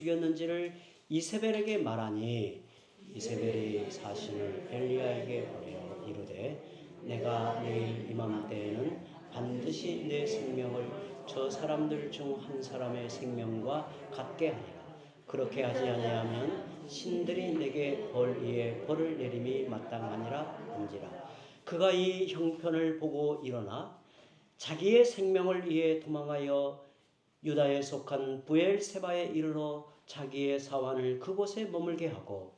죽였는지를 이세벨에게 말하니 이세벨이 사신을 엘리야에게 보내어 이르되 내가 내일 이맘때에는 반드시 내 생명을 저 사람들 중 한 사람의 생명과 같게 하리라. 그렇게 하지 아니하면 신들이 내게 벌 위에 벌을 내림이 마땅하니라 한지라. 그가 이 형편을 보고 일어나 자기의 생명을 위해 도망하여 유다에 속한 부엘세바에 이르러 자기의 사환을 그곳에 머물게 하고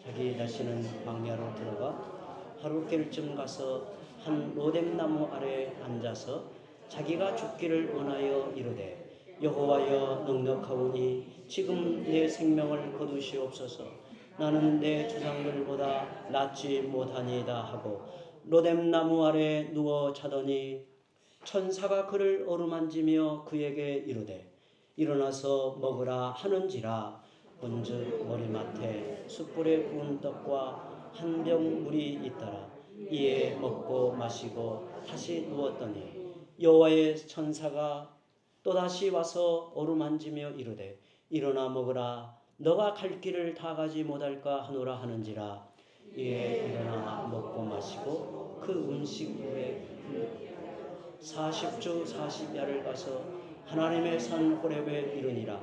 자기 자신은 광야로 들어가 하룻길쯤 가서 한 로뎀나무 아래에 앉아서 자기가 죽기를 원하여 이르되 여호와여 넉넉하오니 지금 내 생명을 거두시옵소서. 나는 내 조상들보다 낫지 못하니이다 하고 로뎀나무 아래 누워 자더니 천사가 그를 어루만지며 그에게 이르되 일어나서 먹으라 하는지라. 본즉 머리맡에 숯불에 구운 떡과 한 병 물이 있더라. 이에 먹고 마시고 다시 누웠더니 여호와의 천사가 또다시 와서 어루만지며 이르되 일어나 먹으라. 너가 갈 길을 다 가지 못할까 하노라 하는지라. 이에 일어나 먹고 마시고 그 음식 후에 40주 40야를 가서 하나님의 산 호렙에 이르니라.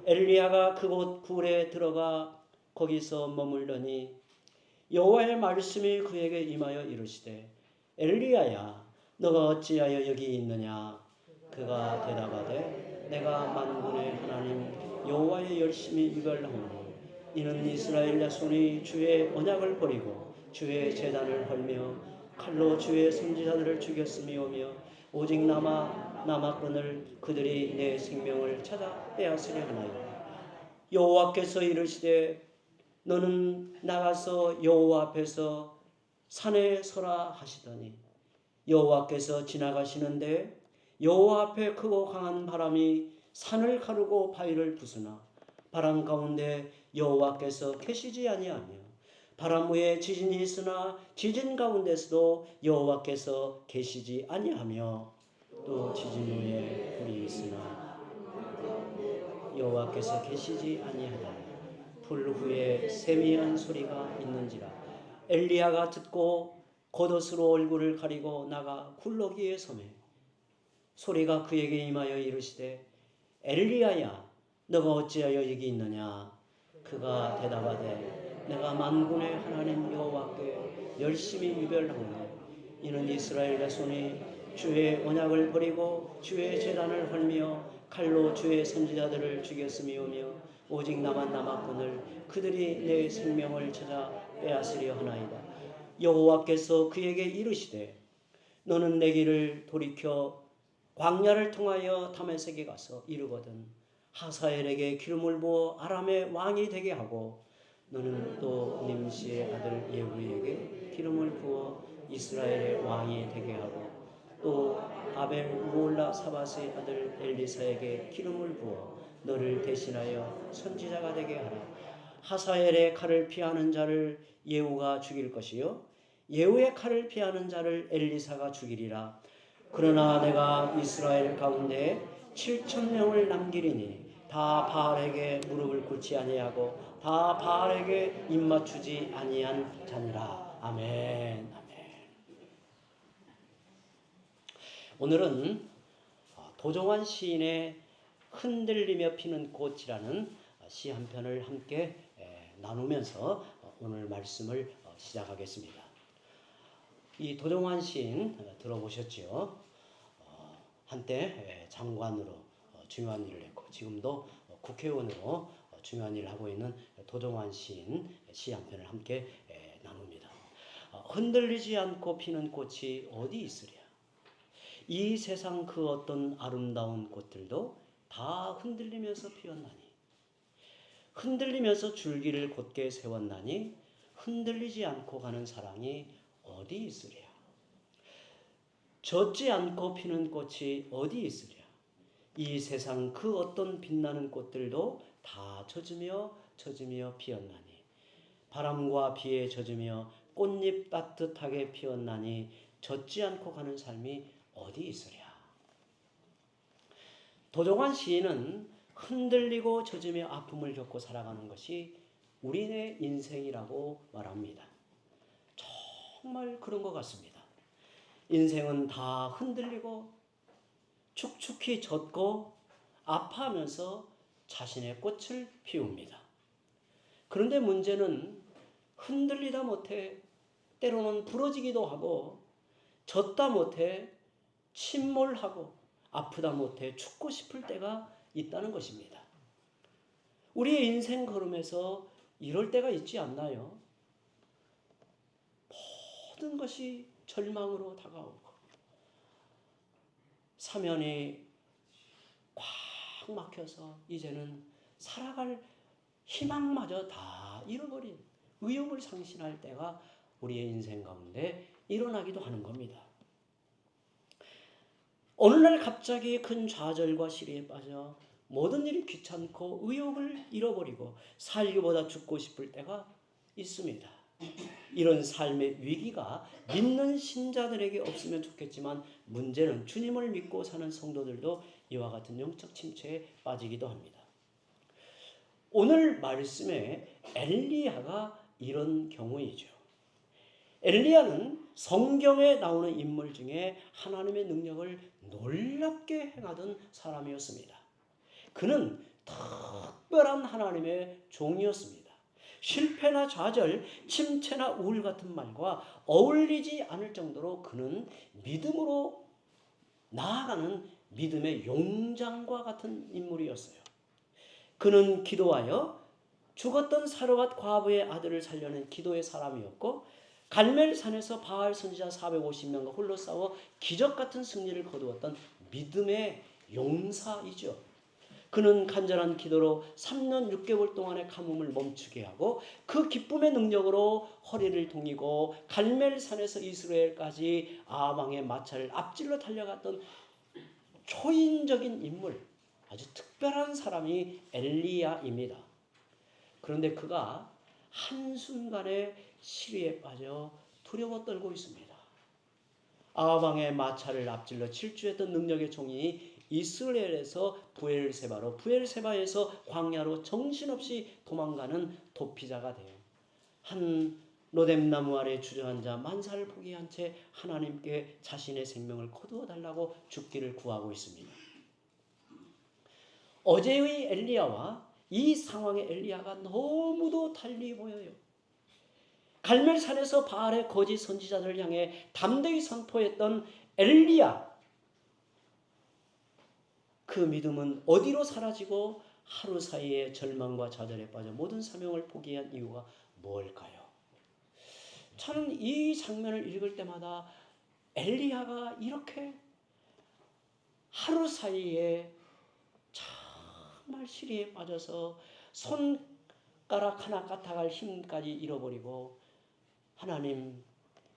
엘리야가 그곳 굴에 들어가 거기서 머물더니 여호와의 말씀이 그에게 임하여 이르시되 엘리야야 너가 어찌하여 여기 있느냐. 그가 대답하되 내가 만군의 하나님 여호와의 열심히 유별하오니 이는 이스라엘 자손이 주의 언약을 버리고 주의 제단을 헐며 칼로 주의 선지자들을 죽였음이오며 오직 남았거늘 그들이 내 생명을 찾아 빼앗으려 하나요. 여호와께서 이르시되 너는 나가서 여호와 앞에서 산에 서라 하시더니 여호와께서 지나가시는데 여호와 앞에 크고 강한 바람이 산을 가르고 바위를 부수나 바람 가운데 여호와께서 계시지 아니하며 바람 위에 지진이 있으나 지진 가운데서도 여호와께서 계시지 아니하며 또 지진 후에 불이 있으나 여호와께서 계시지 아니하니 불 후에 세미한 소리가 있는지라. 엘리야가 듣고 겉옷으로 얼굴을 가리고 나가 굴러기에 서매 소리가 그에게 임하여 이르시되 엘리야야 너가 어찌하여 여기 있느냐. 그가 대답하되 내가 만군의 하나님 여호와께 열심히 유별하오니 이는 이스라엘 자손이 주의 언약을 버리고 주의 제단을 헐며 칼로 주의 선지자들을 죽였음이오며 오직 나만 남았거늘 그들이 내 생명을 찾아 빼앗으려 하나이다. 여호와께서 그에게 이르시되 너는 내 길을 돌이켜 광야를 통하여 다메섹에 가서 이르거든 하사엘에게 기름을 부어 아람의 왕이 되게 하고 너는 또 님시의 아들 예후에게 기름을 부어 이스라엘의 왕이 되게 하고 또 아벨 무올라 사밧의 아들 엘리사에게 기름을 부어 너를 대신하여 선지자가 되게 하라. 하사엘의 칼을 피하는 자를 예후가 죽일 것이요 예후의 칼을 피하는 자를 엘리사가 죽이리라. 그러나 내가 이스라엘 가운데 7,000명을 남기리니 다 바알에게 무릎을 꿇지 아니하고 다 바알에게 입맞추지 아니한 자니라. 아멘. 아멘. 오늘은 도종환 시인의 흔들리며 피는 꽃이라는 시 한 편을 함께 나누면서 오늘 말씀을 시작하겠습니다. 이 도종환 시인 들어보셨죠? 한때 장관으로 중요한 일을 했고 지금도 국회의원으로 중요한 일을 하고 있는 도종환 시인 시 한 편을 함께 나눕니다. 흔들리지 않고 피는 꽃이 어디 있으랴. 이 세상 그 어떤 아름다운 꽃들도 다 흔들리면서 피었나니 흔들리면서 줄기를 곧게 세웠나니 흔들리지 않고 가는 사랑이 어디 있으랴. 젖지 않고 피는 꽃이 어디 있으랴. 이 세상 그 어떤 빛나는 꽃들도 다 젖으며 피었나니 바람과 비에 젖으며 꽃잎 따뜻하게 피었나니 젖지 않고 가는 삶이 어디 있으랴. 도종환 시인은 흔들리고 젖으며 아픔을 겪고 살아가는 것이 우리의 인생이라고 말합니다. 정말 그런 것 같습니다. 인생은 다 흔들리고 축축히 젖고 아파하면서 자신의 꽃을 피웁니다. 그런데 문제는 흔들리다 못해 때로는 부러지기도 하고 젖다 못해 침몰하고 아프다 못해 죽고 싶을 때가 있다는 것입니다. 우리의 인생 걸음에서 이럴 때가 있지 않나요? 모든 것이 절망으로 다가오고 사면이 꽉 막혀서 이제는 살아갈 희망마저 다 잃어버린 의욕을 상실할 때가 우리의 인생 가운데 일어나기도 하는 겁니다. 어느 날 갑자기 큰 좌절과 시리에 빠져 모든 일이 귀찮고 의욕을 잃어버리고 살기보다 죽고 싶을 때가 있습니다. 이런 삶의 위기가 믿는 신자들에게 없으면 좋겠지만 문제는 주님을 믿고 사는 성도들도 이와 같은 영적 침체에 빠지기도 합니다. 오늘 말씀에 엘리야가 이런 경우이죠. 엘리야는 성경에 나오는 인물 중에 하나님의 능력을 놀랍게 행하던 사람이었습니다. 그는 특별한 하나님의 종이었습니다. 실패나 좌절, 침체나 우울 같은 말과 어울리지 않을 정도로 그는 믿음으로 나아가는 믿음의 용장과 같은 인물이었어요. 그는 기도하여 죽었던 사르밧 과부의 아들을 살려낸 기도의 사람이었고 갈멜산에서 바알 선지자 450명과 홀로 싸워 기적 같은 승리를 거두었던 믿음의 용사이죠. 그는 간절한 기도로 3년 6개월 동안의 가뭄을 멈추게 하고 그 기쁨의 능력으로 허리를 동이고 갈멜산에서 이스라엘까지 아방의 마차를 앞질러 달려갔던 초인적인 인물, 아주 특별한 사람이 엘리야입니다. 그런데 그가 한순간에 시리에 빠져 두려워 떨고 있습니다. 아방의 마차를 앞질러 질주했던 능력의 종이 이스라엘에서 부엘세바로, 부엘세바에서 광야로 정신없이 도망가는 도피자가 되어 한 로뎀나무 아래 주저앉아 만사를 포기한 채 하나님께 자신의 생명을 거두어 달라고 죽기를 구하고 있습니다. 어제의 엘리야와 이 상황의 엘리야가 너무도 달리 보여요. 갈멜산에서 바알의 거짓 선지자들을 향해 담대히 선포했던 엘리야, 그 믿음은 어디로 사라지고 하루 사이에 절망과 좌절에 빠져 모든 사명을 포기한 이유가 뭘까요? 저는 이 장면을 읽을 때마다 엘리야가 이렇게 하루 사이에 정말 시리에 빠져서 손가락 하나 까딱할 힘까지 잃어버리고 하나님,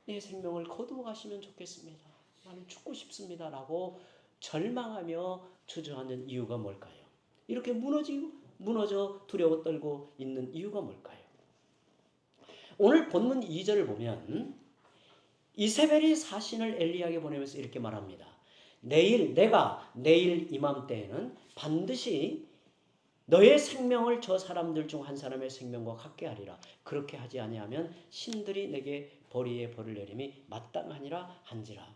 내 생명을 거두어 가시면 좋겠습니다. 나는 죽고 싶습니다. 라고 절망하며 주저앉는 이유가 뭘까요? 이렇게 무너져 두려워 떨고 있는 이유가 뭘까요? 오늘 본문 2절을 보면 이세벨이 사신을 엘리야에게 보내면서 이렇게 말합니다. 내가 내일 이맘때에는 반드시 너의 생명을 저 사람들 중 한 사람의 생명과 같게 하리라. 그렇게 하지 아니하면 신들이 내게 벌이에 벌을 내림이 마땅하니라 한지라.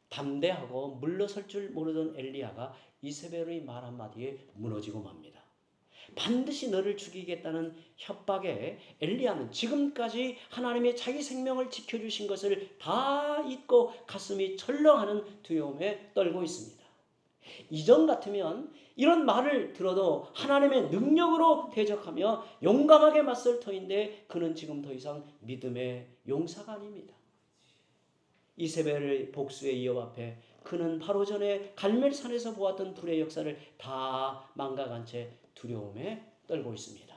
담대하고 물러설 줄 모르던 엘리야가 이세벨의 말 한마디에 무너지고 맙니다. 반드시 너를 죽이겠다는 협박에 엘리야는 지금까지 하나님의 자기 생명을 지켜주신 것을 다 잊고 가슴이 철렁하는 두려움에 떨고 있습니다. 이전 같으면 이런 말을 들어도 하나님의 능력으로 대적하며 용감하게 맞설 터인데 그는 지금 더 이상 믿음의 용사가 아닙니다. 이세벨의 복수의 위협 앞에 그는 바로 전에 갈멜산에서 보았던 불의 역사를 다 망각한 채 두려움에 떨고 있습니다.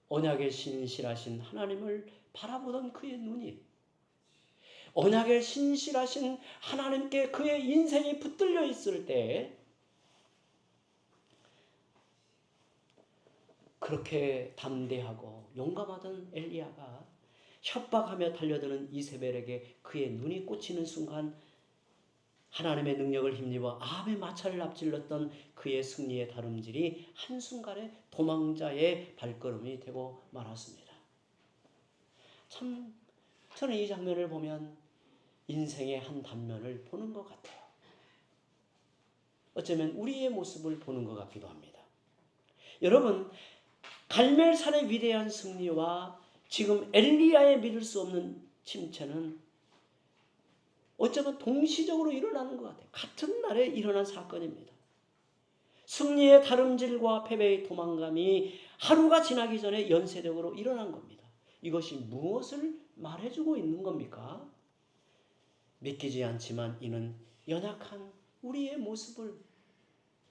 언약의 신실하신 하나님을 바라보던 그의 눈이 언약의 신실하신 하나님께 그의 인생이 붙들려 있을 때 그렇게 담대하고 용감하던 엘리야가 협박하며 달려드는 이세벨에게 그의 눈이 꽂히는 순간 하나님의 능력을 힘입어 암의 마차를 앞질렀던 그의 승리의 다름질이 한순간에 도망자의 발걸음이 되고 말았습니다. 참 저는 이 장면을 보면 인생의 한 단면을 보는 것 같아요. 어쩌면 우리의 모습을 보는 것 같기도 합니다. 여러분, 갈멜산의 위대한 승리와 지금 엘리야의 믿을 수 없는 침체는 어쩌면 동시적으로 일어나는 것 같아요. 같은 날에 일어난 사건입니다. 승리의 다름질과 패배의 도망감이 하루가 지나기 전에 연쇄적으로 일어난 겁니다. 이것이 무엇을 말해주고 있는 겁니까? 믿기지 않지만 이는 연약한 우리의 모습을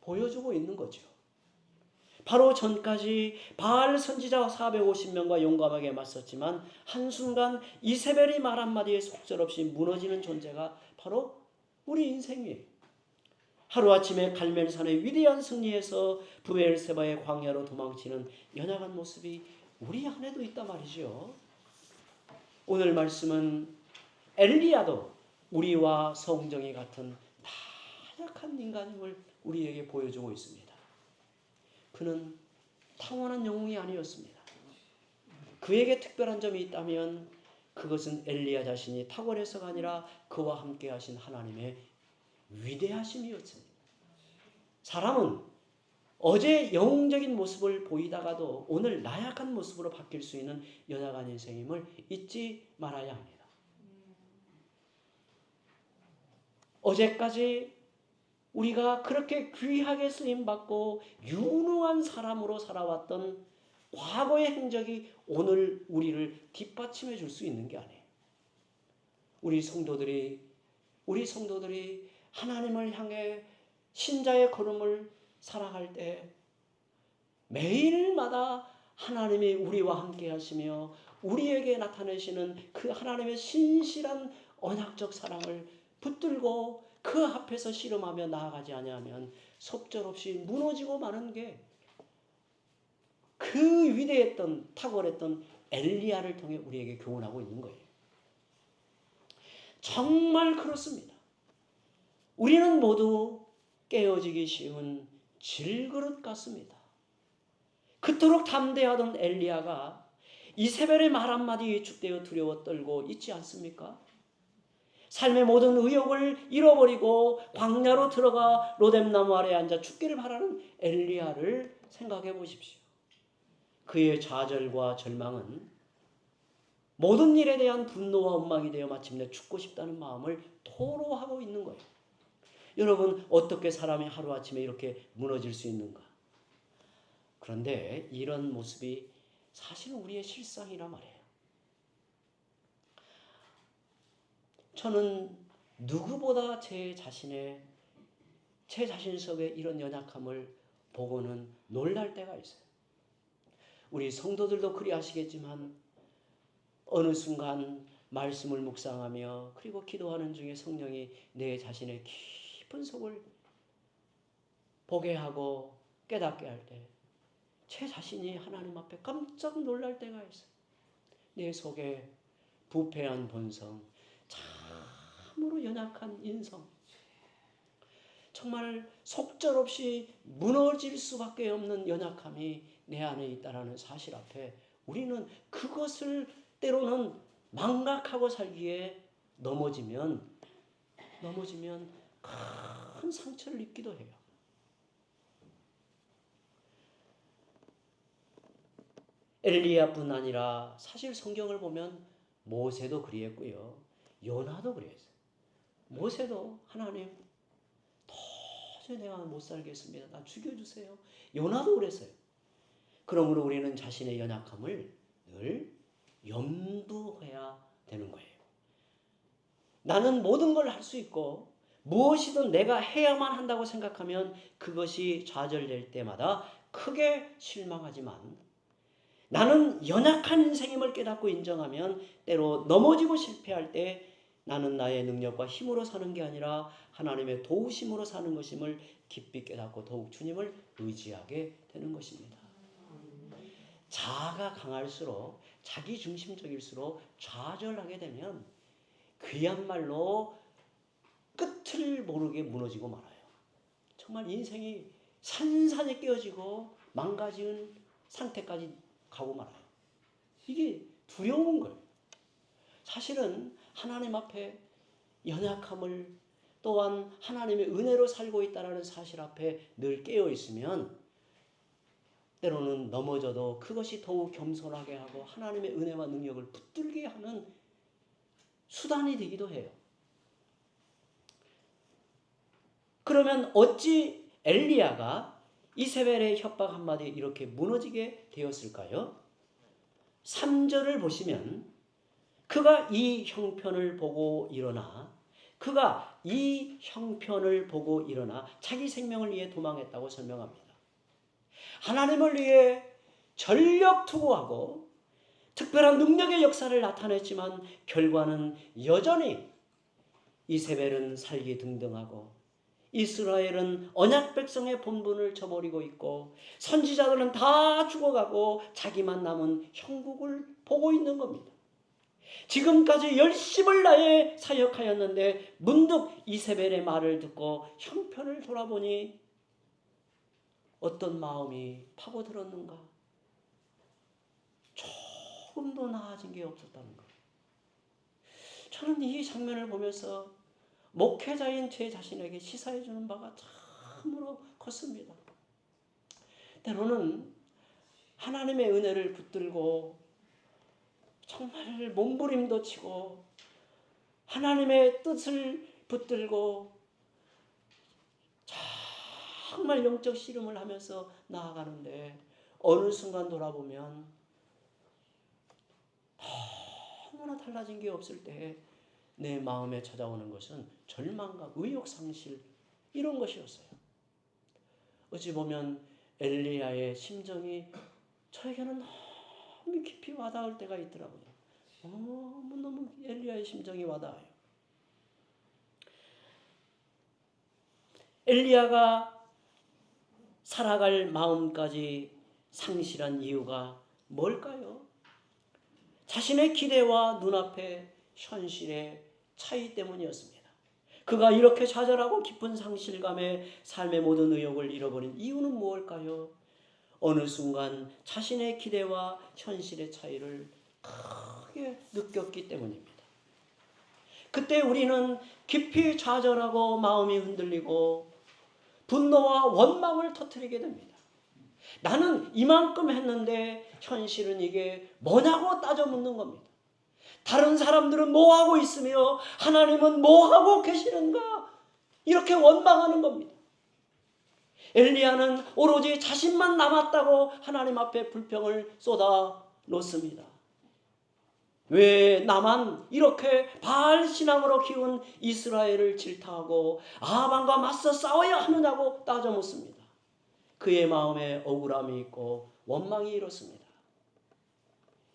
보여주고 있는 거죠. 바로 전까지 바알 선지자 450명과 용감하게 맞섰지만 한순간 이세벨이 말 한마디에 속절없이 무너지는 존재가 바로 우리 인생이에요. 하루아침에 갈멜산의 위대한 승리에서 브엘세바의 광야로 도망치는 연약한 모습이 우리 안에도 있단 말이죠. 오늘 말씀은 엘리야도 우리와 성정이 같은 나약한 인간임을 우리에게 보여주고 있습니다. 그는 타고난 영웅이 아니었습니다. 그에게 특별한 점이 있다면 그것은 엘리야 자신이 탁월해서가 아니라 그와 함께 하신 하나님의 위대하심이었습니다. 사람은 어제 영웅적인 모습을 보이다가도 오늘 나약한 모습으로 바뀔 수 있는 연약한 인생임을 잊지 말아야 합니다. 어제까지 우리가 그렇게 귀하게 쓰임받고 유능한 사람으로 살아왔던 과거의 행적이 오늘 우리를 뒷받침해 줄 수 있는 게 아니에요. 우리 성도들이 하나님을 향해 신자의 걸음을 살아갈 때 매일마다 하나님이 우리와 함께 하시며 우리에게 나타내시는 그 하나님의 신실한 언약적 사랑을 붙들고 그 앞에서 씨름하며 나아가지 아니하면 속절없이 무너지고 마는 게 그 위대했던 탁월했던 엘리야를 통해 우리에게 교훈하고 있는 거예요. 정말 그렇습니다. 우리는 모두 깨어지기 쉬운 질그릇 같습니다. 그토록 담대하던 엘리야가 이세벨의 말 한마디에 위축되어 두려워 떨고 있지 않습니까? 삶의 모든 의욕을 잃어버리고 광야로 들어가 로뎀나무 아래에 앉아 죽기를 바라는 엘리야를 생각해 보십시오. 그의 좌절과 절망은 모든 일에 대한 분노와 원망이 되어 마침내 죽고 싶다는 마음을 토로하고 있는 거예요. 여러분, 어떻게 사람이 하루아침에 이렇게 무너질 수 있는가? 그런데 이런 모습이 사실 우리의 실상이란 말이에요. 저는 누구보다 제 자신 속에 이런 연약함을 보고는 놀랄 때가 있어요. 우리 성도들도 그리하시겠지만 어느 순간 말씀을 묵상하며 그리고 기도하는 중에 성령이 내 자신의 깊은 속을 보게 하고 깨닫게 할 때 제 자신이 하나님 앞에 깜짝 놀랄 때가 있어요. 내 속에 부패한 본성, 참으로 연약한 인성, 정말 속절없이 무너질 수밖에 없는 연약함이 내 안에 있다는 사실 앞에 우리는 그것을 때로는 망각하고 살기에 넘어지면 큰 상처를 입기도 해요. 엘리야뿐 아니라 사실 성경을 보면 모세도 그리했고요. 요나도 그랬어요. 모세도 하나님 도저히 내가 못 살겠습니다. 나 죽여주세요. 요나도 그랬어요. 그러므로 우리는 자신의 연약함을 늘 염두해야 되는 거예요. 나는 모든 걸 할 수 있고 무엇이든 내가 해야만 한다고 생각하면 그것이 좌절될 때마다 크게 실망하지만 나는 연약한 인생임을 깨닫고 인정하면 때로 넘어지고 실패할 때 나는 나의 능력과 힘으로 사는 게 아니라 하나님의 도우심으로 사는 것임을 깊이 깨닫고 더욱 주님을 의지하게 되는 것입니다. 자아가 강할수록 자기중심적일수록 좌절하게 되면 그야말로 끝도 끝을 모르게 무너지고 말아요. 정말 인생이 산산이 깨어지고 망가진 상태까지 가고 말아요. 이게 두려운 거예요. 사실은 하나님 앞에 연약함을 또한 하나님의 은혜로 살고 있다는 사실 앞에 늘 깨어 있으면 때로는 넘어져도 그것이 더욱 겸손하게 하고 하나님의 은혜와 능력을 붙들게 하는 수단이 되기도 해요. 그러면 어찌 엘리야가 이세벨의 협박 한마디에 이렇게 무너지게 되었을까요? 3절을 보시면 그가 이 형편을 보고 일어나 자기 생명을 위해 도망했다고 설명합니다. 하나님을 위해 전력 투구하고 특별한 능력의 역사를 나타냈지만 결과는 여전히 이세벨은 살기 등등하고 이스라엘은 언약 백성의 본분을 저버리고 있고 선지자들은 다 죽어가고 자기만 남은 형국을 보고 있는 겁니다. 지금까지 열심을 다해 사역하였는데 문득 이세벨의 말을 듣고 형편을 돌아보니 어떤 마음이 파고들었는가? 조금도 나아진 게 없었다는 거예요. 저는 이 장면을 보면서 목회자인 제 자신에게 시사해 주는 바가 참으로 컸습니다. 때로는 하나님의 은혜를 붙들고 정말 몸부림도 치고 하나님의 뜻을 붙들고 정말 영적 씨름을 하면서 나아가는데 어느 순간 돌아보면 너무나 달라진 게 없을 때 내 마음에 찾아오는 것은 절망과 의욕상실 이런 것이었어요. 어찌 보면 엘리야의 심정이 저에게는 너무 깊이 와닿을 때가 있더라고요. 너무 엘리야의 심정이 와닿아요. 엘리야가 살아갈 마음까지 상실한 이유가 뭘까요? 자신의 기대와 눈앞의 현실의 차이 때문이었습니다. 그가 이렇게 좌절하고 깊은 상실감에 삶의 모든 의욕을 잃어버린 이유는 무엇일까요? 어느 순간 자신의 기대와 현실의 차이를 크게 느꼈기 때문입니다. 그때 우리는 깊이 좌절하고 마음이 흔들리고 분노와 원망을 터뜨리게 됩니다. 나는 이만큼 했는데 현실은 이게 뭐냐고 따져 묻는 겁니다. 다른 사람들은 뭐하고 있으며 하나님은 뭐하고 계시는가? 이렇게 원망하는 겁니다. 엘리야는 오로지 자신만 남았다고 하나님 앞에 불평을 쏟아 놓습니다. 왜 나만 이렇게 바알 신앙으로 키운 이스라엘을 질타하고 아합과 맞서 싸워야 하느냐고 따져 묻습니다. 그의 마음에 억울함이 있고 원망이 이렇습니다.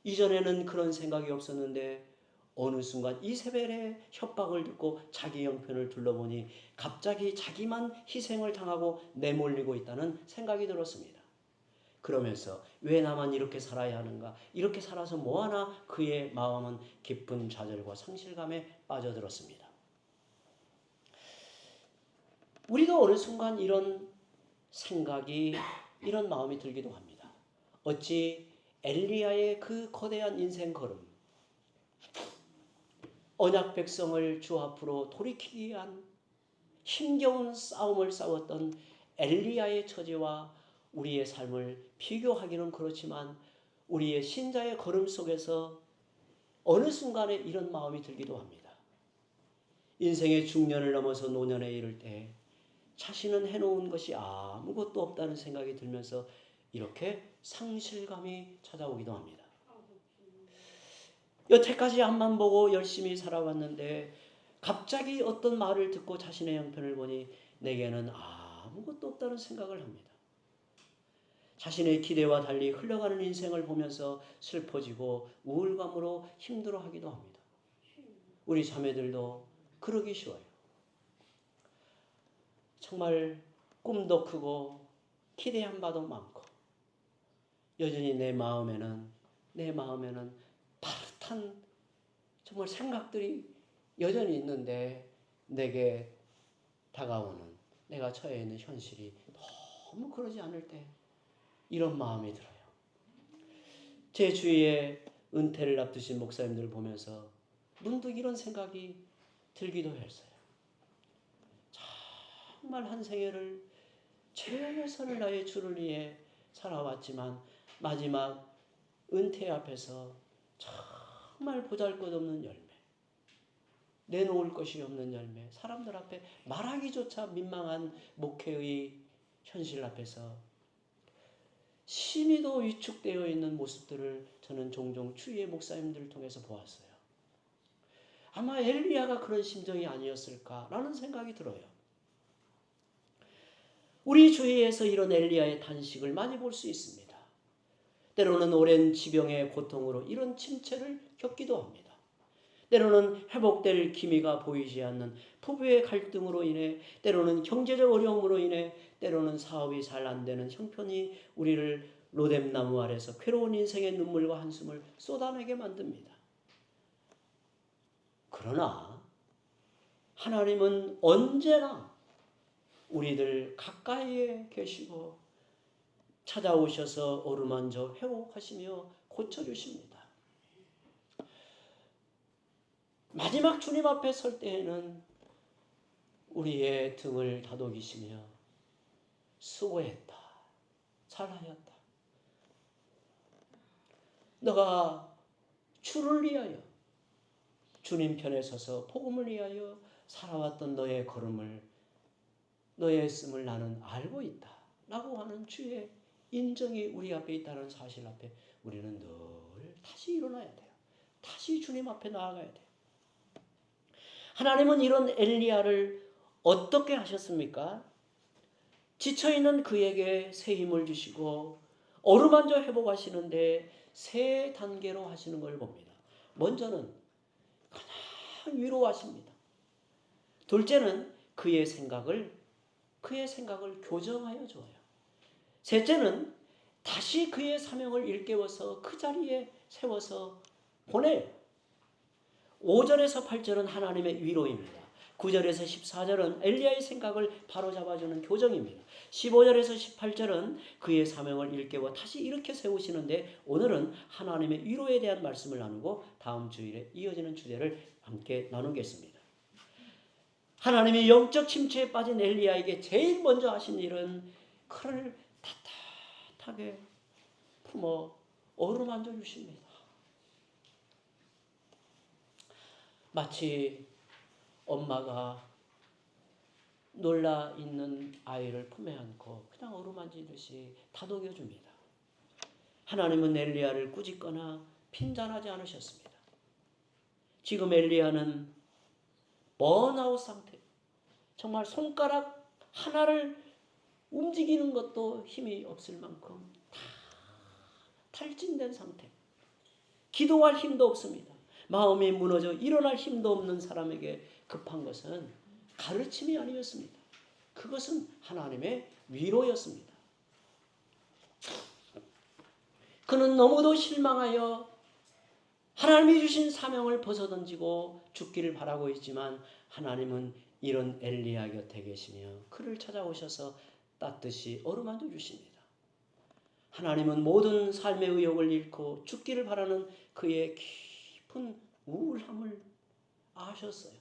이전에는 그런 생각이 없었는데 어느 순간 이세벨의 협박을 듣고 자기 형편을 둘러보니 갑자기 자기만 희생을 당하고 내몰리고 있다는 생각이 들었습니다. 그러면서 왜 나만 이렇게 살아야 하는가? 이렇게 살아서 뭐하나? 그의 마음은 깊은 좌절과 상실감에 빠져들었습니다. 우리도 어느 순간 이런 생각이 이런 마음이 들기도 합니다. 어찌 엘리야의 그 거대한 인생 걸음, 언약 백성을 주 앞으로 돌이키기 위한 힘겨운 싸움을 싸웠던 엘리야의 처지와 우리의 삶을 비교하기는 그렇지만 우리의 신자의 걸음 속에서 어느 순간에 이런 마음이 들기도 합니다. 인생의 중년을 넘어서 노년에 이를 때 자신은 해놓은 것이 아무것도 없다는 생각이 들면서 이렇게 상실감이 찾아오기도 합니다. 여태까지 앞만 보고 열심히 살아왔는데 갑자기 어떤 말을 듣고 자신의 형편을 보니 내게는 아무것도 없다는 생각을 합니다. 자신의 기대와 달리 흘러가는 인생을 보면서 슬퍼지고 우울감으로 힘들어하기도 합니다. 우리 자매들도 그러기 쉬워요. 정말 꿈도 크고 기대한 바도 많고 여전히 내 마음에는 파릇한 정말 생각들이 여전히 있는데 내게 다가오는 내가 처해 있는 현실이 너무 그러지 않을 때 이런 마음이 들어요. 제 주위에 은퇴를 앞두신 목사님들 보면서 문득 이런 생각이 들기도 했어요. 정말 한 생애를 최선을 다해 주를 위해 살아왔지만 마지막 은퇴 앞에서 정말 보잘것없는 열매, 내놓을 것이 없는 열매, 사람들 앞에 말하기조차 민망한 목회의 현실 앞에서 심히도 위축되어 있는 모습들을 저는 종종 주위의 목사님들을 통해서 보았어요. 아마 엘리야가 그런 심정이 아니었을까라는 생각이 들어요. 우리 주위에서 이런 엘리야의 단식을 많이 볼 수 있습니다. 때로는 오랜 지병의 고통으로 이런 침체를 겪기도 합니다. 때로는 회복될 기미가 보이지 않는 부부의 갈등으로 인해, 때로는 경제적 어려움으로 인해, 때로는 사업이 잘 안 되는 형편이 우리를 로뎀나무 아래서 괴로운 인생의 눈물과 한숨을 쏟아내게 만듭니다. 그러나 하나님은 언제나 우리들 가까이에 계시고 찾아오셔서 어루만져 회복하시며 고쳐주십니다. 마지막 주님 앞에 설 때에는 우리의 등을 다독이시며 수고했다, 잘하였다. 너가 주를 위하여, 주님 편에 서서 복음을 위하여 살아왔던 너의 걸음을, 너의 쓰임을 나는 알고 있다 라고 하는 주의 인정이 우리 앞에 있다는 사실 앞에 우리는 늘 다시 일어나야 돼요. 다시 주님 앞에 나아가야 돼요. 하나님은 이런 엘리야를 어떻게 하셨습니까? 지쳐있는 그에게 새 힘을 주시고 어루만져 회복하시는데 세 단계로 하시는 걸 봅니다. 먼저는 그냥 위로하십니다. 둘째는 그의 생각을 교정하여 줘요. 셋째는 다시 그의 사명을 일깨워서 그 자리에 세워서 보내요. 5절에서 8절은 하나님의 위로입니다. 9절에서 14절은 엘리야의 생각을 바로잡아주는 교정입니다. 15절에서 18절은 그의 사명을 일깨워 다시 이렇게 세우시는데, 오늘은 하나님의 위로에 대한 말씀을 나누고 다음 주일에 이어지는 주제를 함께 나누겠습니다. 하나님이 영적 침체에 빠진 엘리야에게 제일 먼저 하신 일은 그를 따뜻하게 품어 어루만져 주십니다. 마치 엄마가 놀라 있는 아이를 품에 안고 그냥 어루만지듯이 다독여 줍니다. 하나님은 엘리야를 꾸짖거나 핀잔하지 않으셨습니다. 지금 엘리야는 번아웃 상태, 정말 손가락 하나를 움직이는 것도 힘이 없을 만큼 다 탈진된 상태, 기도할 힘도 없습니다. 마음이 무너져 일어날 힘도 없는 사람에게 급한 것은 가르침이 아니었습니다. 그것은 하나님의 위로였습니다. 그는 너무도 실망하여 하나님이 주신 사명을 벗어던지고 죽기를 바라고 있지만, 하나님은 이런 엘리야 곁에 계시며 그를 찾아오셔서 따뜻이 어루만져 주십니다. 하나님은 모든 삶의 의욕을 잃고 죽기를 바라는 그의 깊은 우울함을 아셨어요.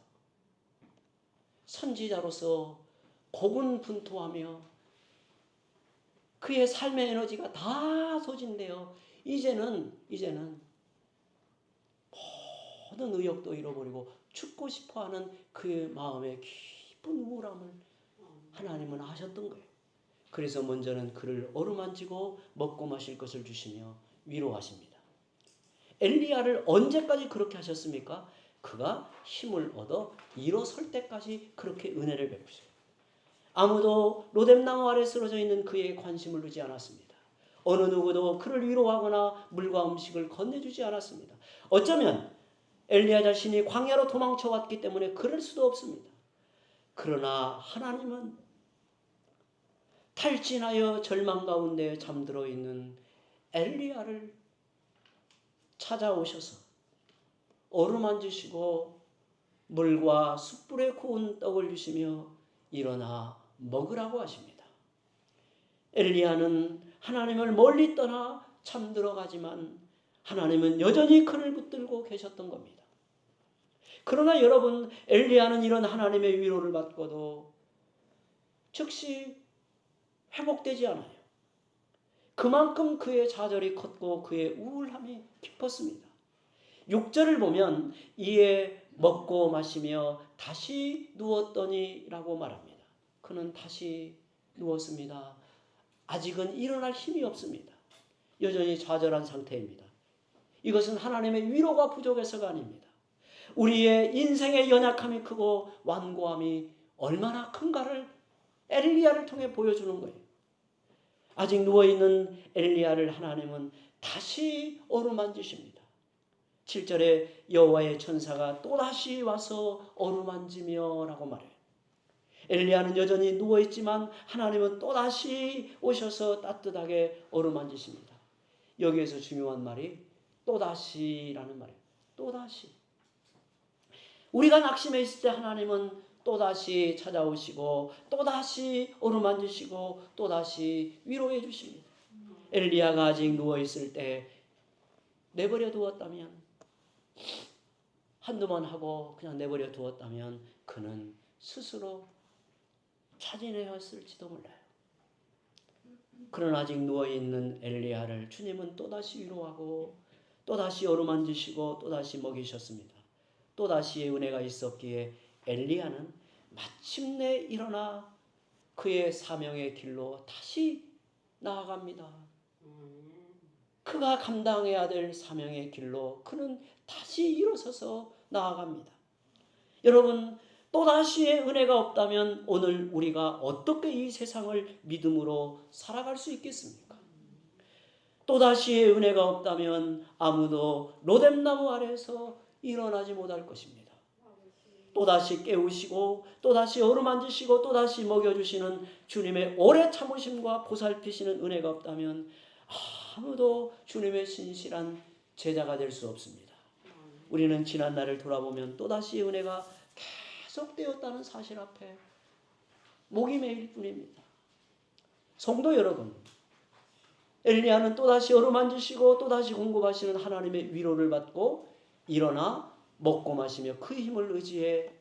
선지자로서 고군분투하며 그의 삶의 에너지가 다 소진되어 이제는 모든 의욕도 잃어버리고 죽고 싶어하는 그의 마음의 깊은 우울함을 하나님은 아셨던 거예요. 그래서 먼저는 그를 어루만지고 먹고 마실 것을 주시며 위로하십니다. 엘리야를 언제까지 그렇게 하셨습니까? 그가 힘을 얻어 일어설 때까지 그렇게 은혜를 베푸세요. 아무도 로뎀나무 아래 쓰러져 있는 그에게 관심을 두지 않았습니다. 어느 누구도 그를 위로하거나 물과 음식을 건네주지 않았습니다. 어쩌면 엘리야 자신이 광야로 도망쳐 왔기 때문에 그럴 수도 없습니다. 그러나 하나님은 탈진하여 절망 가운데 잠들어 있는 엘리야를 찾아오셔서 어루만지시고 물과 숯불에 구운 떡을 주시며 일어나 먹으라고 하십니다. 엘리야는 하나님을 멀리 떠나 잠들어가지만 하나님은 여전히 그를 붙들고 계셨던 겁니다. 그러나 여러분, 엘리야는 이런 하나님의 위로를 받고도 즉시 회복되지 않아요. 그만큼 그의 좌절이 컸고 그의 우울함이 깊었습니다. 6절을 보면 이에 먹고 마시며 다시 누웠더니 라고 말합니다. 그는 다시 누웠습니다. 아직은 일어날 힘이 없습니다. 여전히 좌절한 상태입니다. 이것은 하나님의 위로가 부족해서가 아닙니다. 우리의 인생의 연약함이 크고 완고함이 얼마나 큰가를 엘리야를 통해 보여주는 거예요. 아직 누워있는 엘리야를 하나님은 다시 어루만지십니다. 7절에 여호와의 천사가 또다시 와서 어루만지며 라고 말해요. 엘리야는 여전히 누워있지만 하나님은 또다시 오셔서 따뜻하게 어루만지십니다. 여기에서 중요한 말이 또다시라는 말이에요. 또다시. 우리가 낙심해 있을 때 하나님은 또다시 찾아오시고 또다시 어루만지시고 또다시 위로해 주십니다. 엘리야가 아직 누워있을 때 내버려 두었다면, 한두번 하고 그냥 내버려 두었다면 그는 스스로 차진해였을지도 몰라요. 그러나 아직 누워있는 엘리야를 주님은 또다시 위로하고 또다시 어루만지시고 또다시 먹이셨습니다. 또다시의 은혜가 있었기에 엘리야는 마침내 일어나 그의 사명의 길로 다시 나아갑니다. 그가 감당해야 될 사명의 길로 그는 다시 일어서서 나아갑니다. 여러분, 또다시의 은혜가 없다면 오늘 우리가 어떻게 이 세상을 믿음으로 살아갈 수 있겠습니까? 또다시의 은혜가 없다면 아무도 로뎀나무 아래에서 일어나지 못할 것입니다. 또다시 깨우시고 또다시 어루만지시고 또다시 먹여주시는 주님의 오래 참으심과 보살피시는 은혜가 없다면 아무도 주님의 신실한 제자가 될 수 없습니다. 우리는 지난 날을 돌아보면 또다시 은혜가 계속되었다는 사실 앞에 목이 메일 뿐입니다. 성도 여러분, 엘리야는 또다시 어루만지시고 또다시 공급하시는 하나님의 위로를 받고 일어나 먹고 마시며 그 힘을 의지해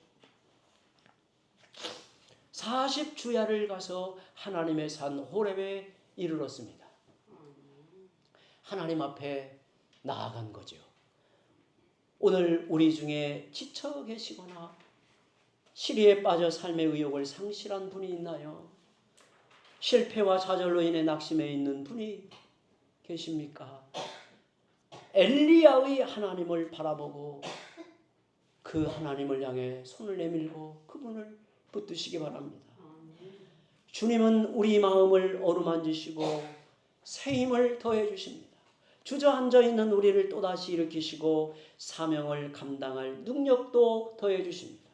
40주야를 가서 하나님의 산 호렙에 이르렀습니다. 하나님 앞에 나아간 거죠. 오늘 우리 중에 지쳐 계시거나 시리에 빠져 삶의 의욕을 상실한 분이 있나요? 실패와 좌절로 인해 낙심해 있는 분이 계십니까? 엘리야의 하나님을 바라보고 그 하나님을 향해 손을 내밀고 그분을 붙드시기 바랍니다. 주님은 우리 마음을 어루만지시고 새 힘을 더해 주십니다. 주저앉아 있는 우리를 또다시 일으키시고 사명을 감당할 능력도 더해 주십니다.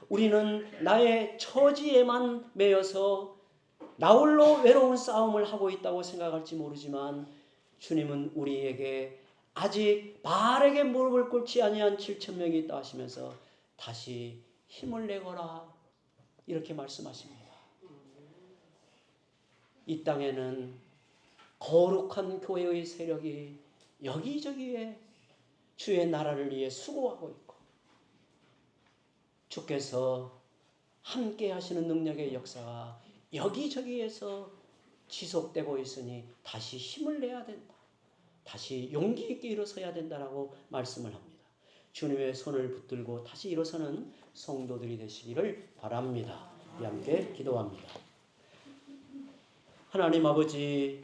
우리는 나의 처지에만 매여서 나홀로 외로운 싸움을 하고 있다고 생각할지 모르지만 주님은 우리에게 아직 바알에게 무릎을 꿇지 아니한 7,000명이 있다 하시면서 다시 힘을 내거라 이렇게 말씀하십니다. 이 땅에는 거룩한 교회의 세력이 여기저기에 주의 나라를 위해 수고하고 있고 주께서 함께 하시는 능력의 역사가 여기저기에서 지속되고 있으니 다시 힘을 내야 된다. 다시 용기 있게 일어서야 된다라고 말씀을 합니다. 주님의 손을 붙들고 다시 일어서는 성도들이 되시기를 바랍니다. 함께 기도합니다. 하나님 아버지,